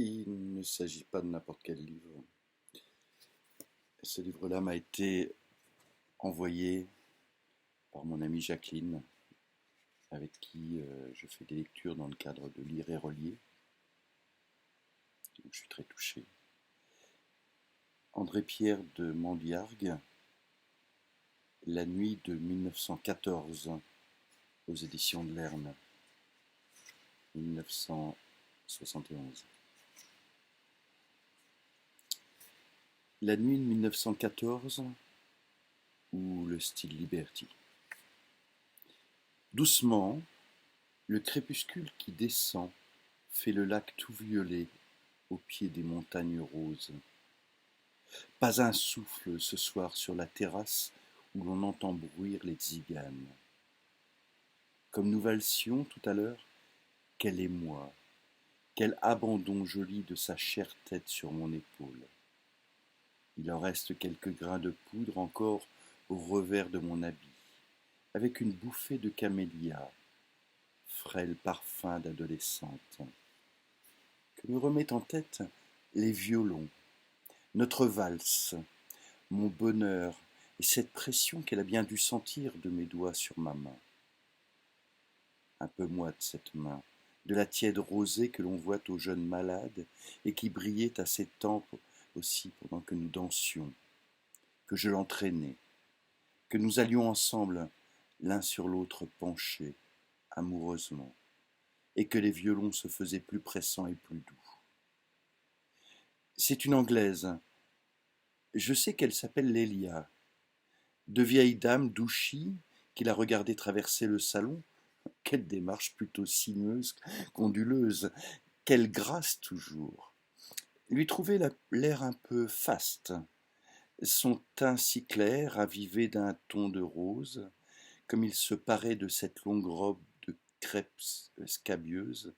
Il ne s'agit pas de n'importe quel livre. Ce livre-là m'a été envoyé par mon amie Jacqueline, avec qui je fais des lectures dans le cadre de Lire et Relier. Donc je suis très touché. André-Pierre de Mandiargue, La nuit de 1914, aux éditions de Lerne, 1971. La nuit de 1914 ou le style Liberty. Doucement, le crépuscule qui descend fait le lac tout violet au pied des montagnes roses. Pas un souffle ce soir sur la terrasse où l'on entend bruire les tziganes. Comme nous valsions tout à l'heure, quel émoi, quel abandon joli de sa chère tête sur mon épaule. Il en reste quelques grains de poudre encore au revers de mon habit, avec une bouffée de camélia, frêle parfum d'adolescente, que me remet en tête les violons, notre valse, mon bonheur et cette pression qu'elle a bien dû sentir de mes doigts sur ma main. Un peu moite cette main, de la tiède rosée que l'on voit aux jeunes malades et qui brillait à ses tempes aussi pendant que nous dansions, que je l'entraînais, que nous allions ensemble l'un sur l'autre penchés, amoureusement, et que les violons se faisaient plus pressants et plus doux. C'est une Anglaise. Je sais qu'elle s'appelle Lélia. De vieilles dames douchies qui la regardaient traverser le salon. Quelle démarche plutôt sinueuse qu'onduleuse. Quelle grâce toujours. Lui trouvait l'air un peu faste. Son teint si clair, ravivé d'un ton de rose, comme il se parait de cette longue robe de crêpe scabieuse,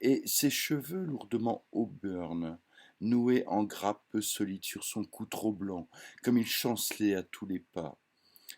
et ses cheveux lourdement auburn, noués en grappes peu solides sur son cou trop blanc, comme il chancelait à tous les pas,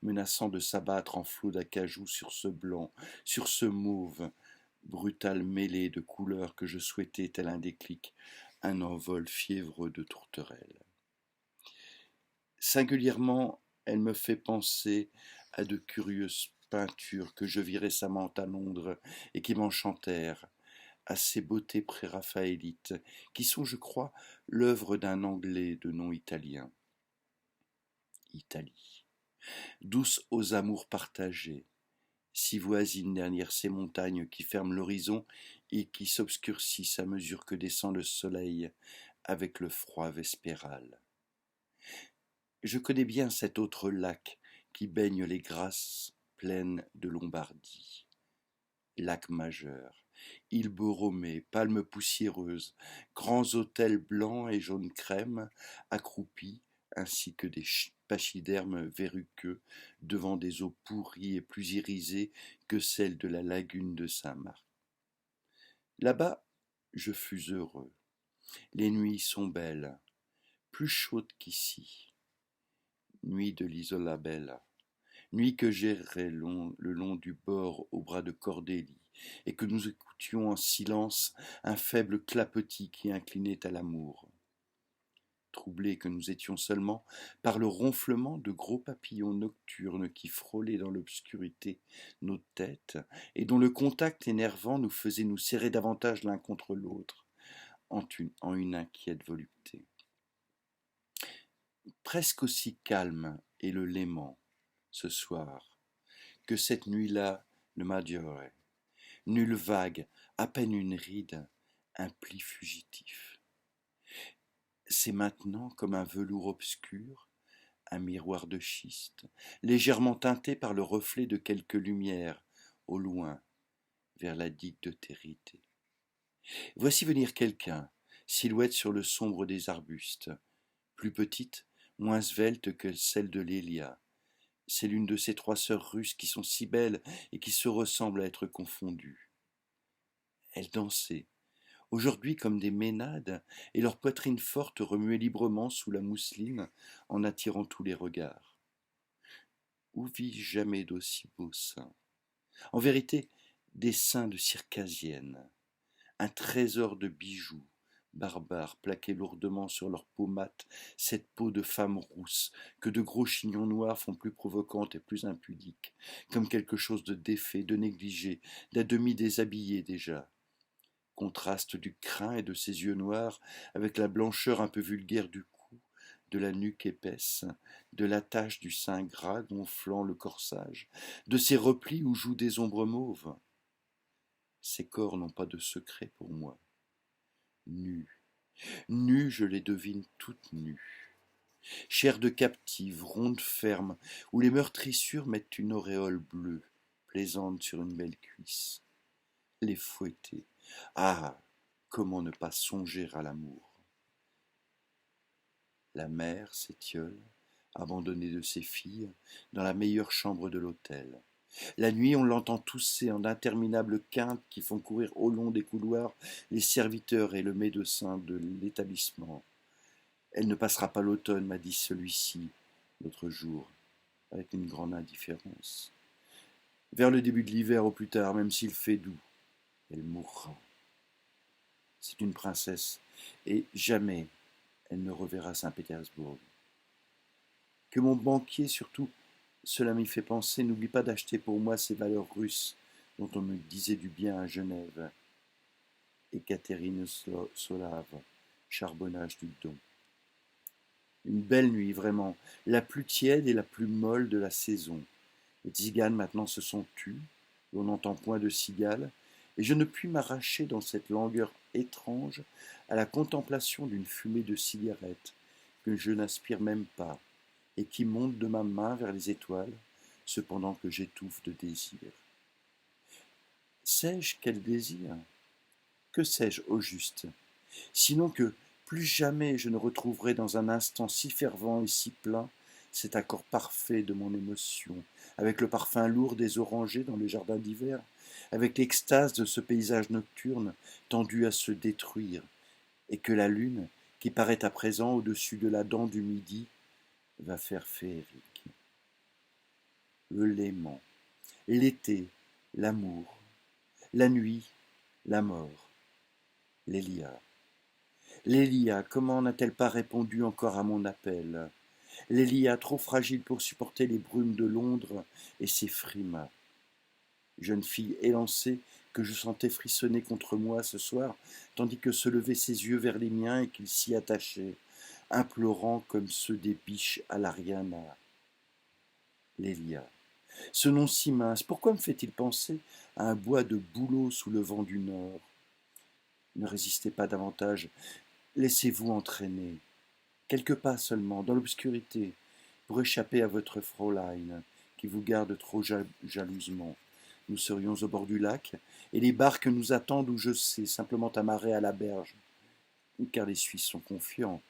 menaçant de s'abattre en flot d'acajou sur ce blanc, sur ce mauve, brutal mêlée de couleurs que je souhaitais, tel un déclic, un envol fiévreux de tourterelle. Singulièrement, elle me fait penser à de curieuses peintures que je vis récemment à Londres et qui m'enchantèrent, à ces beautés préraphaélites, qui sont, je crois, l'œuvre d'un Anglais de nom italien. Italie, douce aux amours partagés, si voisine derrière ces montagnes qui ferment l'horizon et qui s'obscurcissent à mesure que descend le soleil avec le froid vespéral. Je connais bien cet autre lac qui baigne les grasses plaines de Lombardie. Lac majeur, îles borromées, palmes poussiéreuses, grands hôtels blancs et jaune crème, accroupis, ainsi que des pachydermes verruqueux devant des eaux pourries et plus irisées que celles de la lagune de Saint-Marc. Là-bas, je fus heureux. Les nuits sont belles, plus chaudes qu'ici. Nuit de l'Isola Bella. Nuit que j'errais le long du bord au bras de Cordélie, et que nous écoutions en silence un faible clapotis qui inclinait à l'amour. Troublés que nous étions seulement par le ronflement de gros papillons nocturnes qui frôlaient dans l'obscurité nos têtes, et dont le contact énervant nous faisait nous serrer davantage l'un contre l'autre, en une inquiète volupté. Presque aussi calme est le Léman, ce soir, que cette nuit-là le Maggiore. Nulle vague, à peine une ride, un pli fugitif. C'est maintenant comme un velours obscur, un miroir de schiste, légèrement teinté par le reflet de quelques lumières, au loin, vers la digue de Térité. Voici venir quelqu'un, silhouette sur le sombre des arbustes, plus petite, moins svelte que celle de Lélia. C'est l'une de ces trois sœurs russes qui sont si belles et qui se ressemblent à être confondues. Elles dansaient, aujourd'hui comme des ménades, et leurs poitrines fortes remuaient librement sous la mousseline en attirant tous les regards. Où vis-je jamais d'aussi beaux seins? En vérité, des seins de circassienne, un trésor de bijoux, barbares plaqués lourdement sur leur peau mate, cette peau de femme rousse, que de gros chignons noirs font plus provocante et plus impudique, comme quelque chose de défait, de négligé, d'à demi déshabillé déjà. Contraste du crin et de ses yeux noirs avec la blancheur un peu vulgaire du cou, de la nuque épaisse, de la tache du sein gras gonflant le corsage, de ses replis où jouent des ombres mauves. Ces corps n'ont pas de secret pour moi. Nus, nus, je les devine toutes nues. Chair de captive, ronde ferme, où les meurtrissures mettent une auréole bleue, plaisante sur une belle cuisse. Les fouetter. Ah, comment ne pas songer à l'amour. La mère s'étiole, abandonnée de ses filles, dans la meilleure chambre de l'hôtel. La nuit, on l'entend tousser en d'interminables quintes qui font courir au long des couloirs les serviteurs et le médecin de l'établissement. Elle ne passera pas l'automne, m'a dit celui-ci l'autre jour, avec une grande indifférence. Vers le début de l'hiver au plus tard, même s'il fait doux, elle mourra. C'est une princesse, et jamais elle ne reverra Saint-Pétersbourg. Que mon banquier, surtout, cela m'y fait penser, n'oublie pas d'acheter pour moi ces valeurs russes dont on me disait du bien à Genève. Ekaterine Solave, charbonnage du Don. Une belle nuit, vraiment, la plus tiède et la plus molle de la saison. Les tziganes maintenant se sont tus, l'on n'entend point de cigales, et je ne puis m'arracher dans cette langueur étrange à la contemplation d'une fumée de cigarette que je n'aspire même pas, et qui monte de ma main vers les étoiles, cependant que j'étouffe de désir. Sais-je quel désir? Que sais-je au juste? Sinon que plus jamais je ne retrouverai dans un instant si fervent et si plein cet accord parfait de mon émotion, avec le parfum lourd des orangers dans les jardins d'hiver, avec l'extase de ce paysage nocturne tendu à se détruire, et que la lune, qui paraît à présent au-dessus de la dent du midi, va faire féerique. Le léman, l'été, l'amour, la nuit, la mort, Lélia. Lélia, comment n'a-t-elle pas répondu encore à mon appel? Lélia, trop fragile pour supporter les brumes de Londres et ses frimas. Jeune fille élancée que je sentais frissonner contre moi ce soir, tandis que se levaient ses yeux vers les miens et qu'il s'y attachait, implorant comme ceux des biches à l'Ariana. Lélia. Ce nom si mince, pourquoi me fait-il penser à un bois de bouleaux sous le vent du nord? Ne résistez pas davantage, laissez-vous entraîner. Quelques pas seulement, dans l'obscurité, pour échapper à votre Fräulein, qui vous garde trop jalousement. Nous serions au bord du lac, et les barques nous attendent où je sais, simplement amarrées à la berge. Car les Suisses sont confiants,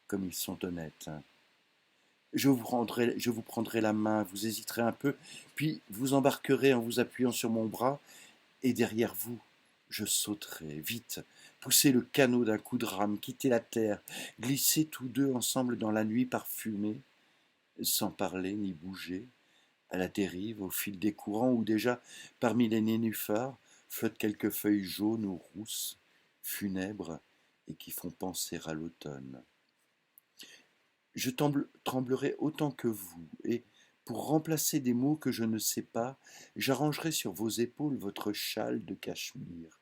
comme ils sont honnêtes. Je vous prendrai la main, vous hésiterez un peu, puis vous embarquerez en vous appuyant sur mon bras, et derrière vous, je sauterai, vite, pousser le canot d'un coup de rame, quitter la terre, glisser tous deux ensemble dans la nuit parfumée, sans parler ni bouger, à la dérive, au fil des courants où déjà, parmi les nénuphars, flottent quelques feuilles jaunes ou rousses, funèbres, et qui font penser à l'automne. Je tremblerai autant que vous, et, pour remplacer des mots que je ne sais pas, j'arrangerai sur vos épaules votre châle de cachemire.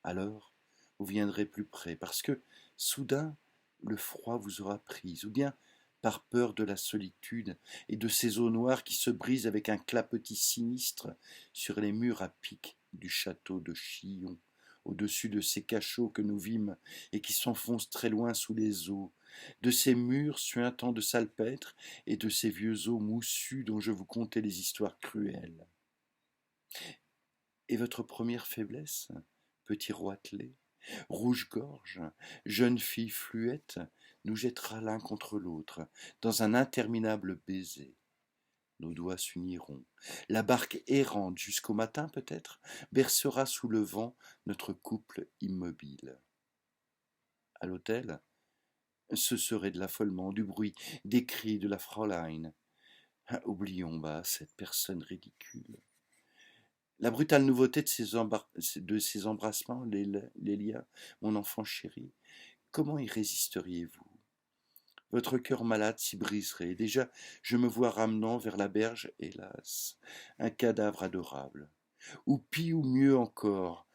Alors, vous viendrez plus près, parce que, soudain, le froid vous aura prise, ou bien par peur de la solitude et de ces eaux noires qui se brisent avec un clapotis sinistre sur les murs à pic du château de Chillon, au-dessus de ces cachots que nous vîmes et qui s'enfoncent très loin sous les eaux, de ces murs suintants de salpêtre et de ces vieux os moussus dont je vous contais les histoires cruelles. Et votre première faiblesse, petit roitelet, rouge-gorge, jeune fille fluette, nous jettera l'un contre l'autre dans un interminable baiser. Nos doigts s'uniront. La barque errante jusqu'au matin peut-être bercera sous le vent notre couple immobile. À l'hôtel, ce serait de l'affolement, du bruit, des cris de la Fräulein. Oublions bas cette personne ridicule. La brutale nouveauté de ces embrassements, Lélia, mon enfant chéri, comment y résisteriez-vous? Votre cœur malade s'y briserait, et déjà je me vois ramenant vers la berge, hélas, un cadavre adorable. Ou pis ou mieux encore,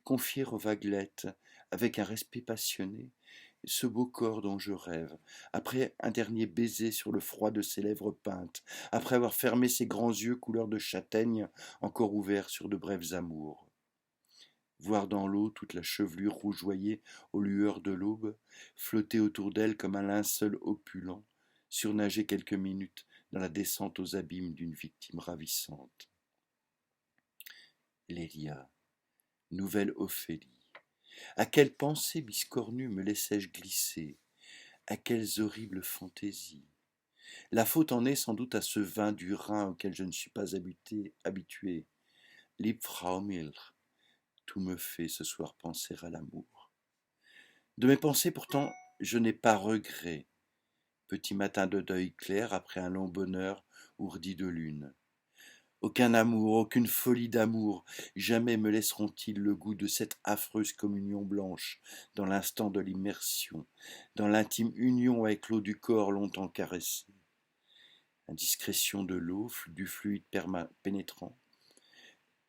confier aux vaguelettes, avec un respect passionné, ce beau corps dont je rêve, après un dernier baiser sur le froid de ses lèvres peintes, après avoir fermé ses grands yeux couleur de châtaigne, encore ouverts sur de brefs amours. Voir dans l'eau toute la chevelure rougeoyée aux lueurs de l'aube, flotter autour d'elle comme un linceul opulent, surnager quelques minutes dans la descente aux abîmes d'une victime ravissante. Lélia, nouvelle Ophélie, à quelles pensées biscornues me laissais-je glisser, à quelles horribles fantaisies. La faute en est sans doute à ce vin du Rhin auquel je ne suis pas habitué. Liebfraumilch, tout me fait ce soir penser à l'amour. De mes pensées pourtant, je n'ai pas regret. Petit matin de deuil clair après un long bonheur ourdi de lune. Aucun amour, aucune folie d'amour, jamais me laisseront-ils le goût de cette affreuse communion blanche, dans l'instant de l'immersion, dans l'intime union avec l'eau du corps longtemps caressée. Indiscrétion de l'eau, du fluide pénétrant.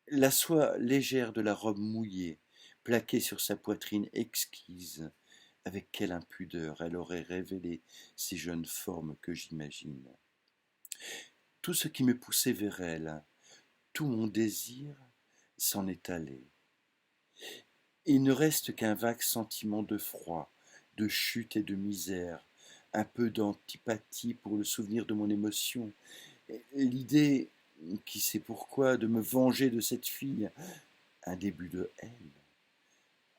La soie légère de la robe mouillée, plaquée sur sa poitrine exquise, avec quelle impudeur elle aurait révélé ces jeunes formes que j'imagine. Tout ce qui me poussait vers elle, tout mon désir s'en est allé. Il ne reste qu'un vague sentiment de froid, de chute et de misère, un peu d'antipathie pour le souvenir de mon émotion, l'idée, qui sait pourquoi, de me venger de cette fille, un début de haine.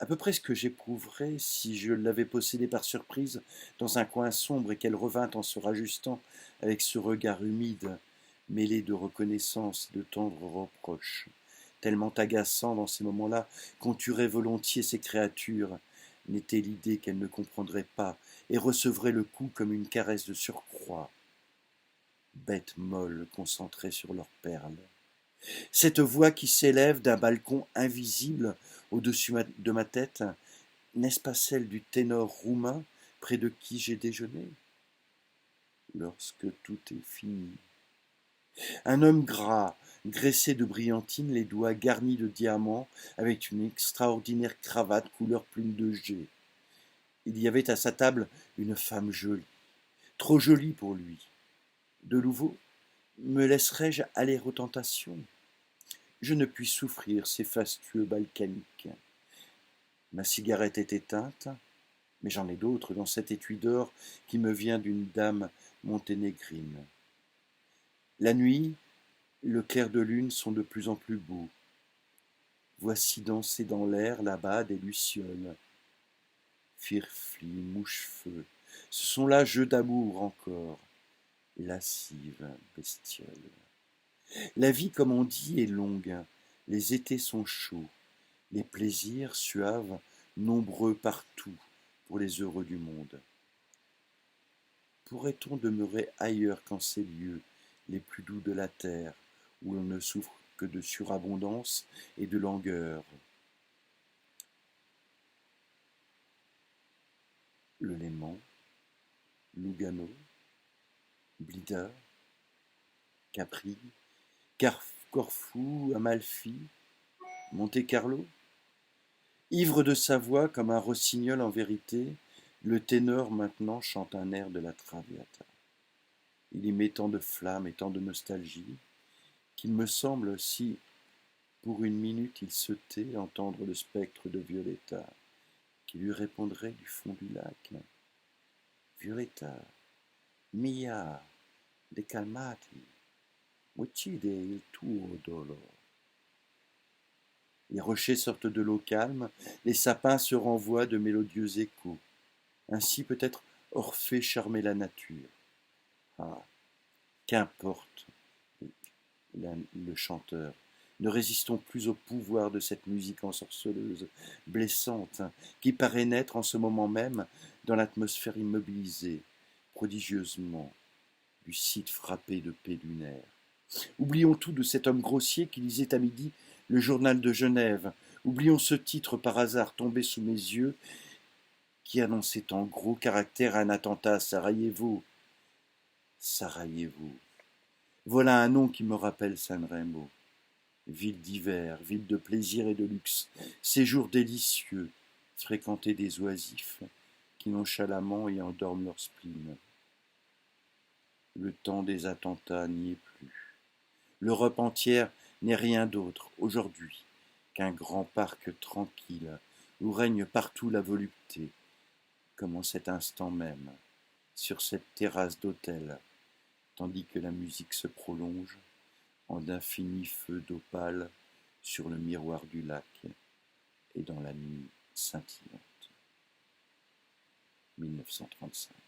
À peu près ce que j'éprouverais si je l'avais possédée par surprise dans un coin sombre et qu'elle revint en se rajustant avec ce regard humide, mêlé de reconnaissance et de tendres reproches, tellement agaçant dans ces moments-là qu'on tuerait volontiers ces créatures, n'était l'idée qu'elle ne comprendrait pas et recevrait le coup comme une caresse de surcroît, bêtes molles concentrées sur leurs perles. Cette voix qui s'élève d'un balcon invisible au-dessus de ma tête, n'est-ce pas celle du ténor roumain près de qui j'ai déjeuné? Lorsque tout est fini. Un homme gras, graissé de brillantine, les doigts garnis de diamants, avec une extraordinaire cravate couleur plume de jet. Il y avait à sa table une femme jolie, trop jolie pour lui. De nouveau, me laisserais-je aller aux tentations? Je ne puis souffrir ces fastueux balkaniques. Ma cigarette est éteinte, mais j'en ai d'autres dans cet étui d'or qui me vient d'une dame monténégrine. La nuit, le clair de lune sont de plus en plus beaux. Voici danser dans l'air là-bas des lucioles. Firfli, mouche-feu, ce sont là jeux d'amour encore, lascives bestioles. La vie, comme on dit, est longue, les étés sont chauds, les plaisirs suaves, nombreux partout pour les heureux du monde. Pourrait-on demeurer ailleurs qu'en ces lieux les plus doux de la terre, où l'on ne souffre que de surabondance et de langueur? Le Léman, Lugano, Blida, Capri, Corfou, Amalfi, Monte-Carlo? Ivre de sa voix comme un rossignol en vérité, le ténor maintenant chante un air de la Traviata. Il y met tant de flamme et tant de nostalgie qu'il me semble, si pour une minute il se tait, entendre le spectre de Violetta qui lui répondrait du fond du lac. Violetta, mia, decalmati, uccide il tuo dolore. Les rochers sortent de l'eau calme, les sapins se renvoient de mélodieux échos. Ainsi peut-être Orphée charmait la nature. Ah, qu'importe le chanteur. Ne résistons plus au pouvoir de cette musique ensorceleuse, blessante, qui paraît naître en ce moment même dans l'atmosphère immobilisée, prodigieusement, du site frappé de paix lunaire. Oublions tout de cet homme grossier qui lisait à midi le journal de Genève. Oublions ce titre par hasard tombé sous mes yeux qui annonçait en gros caractères un attentat à Sarajevo. Sarajevo. Voilà un nom qui me rappelle San Remo. Ville d'hiver, ville de plaisir et de luxe, séjour délicieux, fréquenté des oisifs qui nonchalamment y endorment leur spleen. Le temps des attentats n'y est plus. L'Europe entière n'est rien d'autre, aujourd'hui, qu'un grand parc tranquille, où règne partout la volupté, comme en cet instant même, sur cette terrasse d'hôtel, tandis que la musique se prolonge en d'infinis feux d'opale sur le miroir du lac et dans la nuit scintillante. 1935.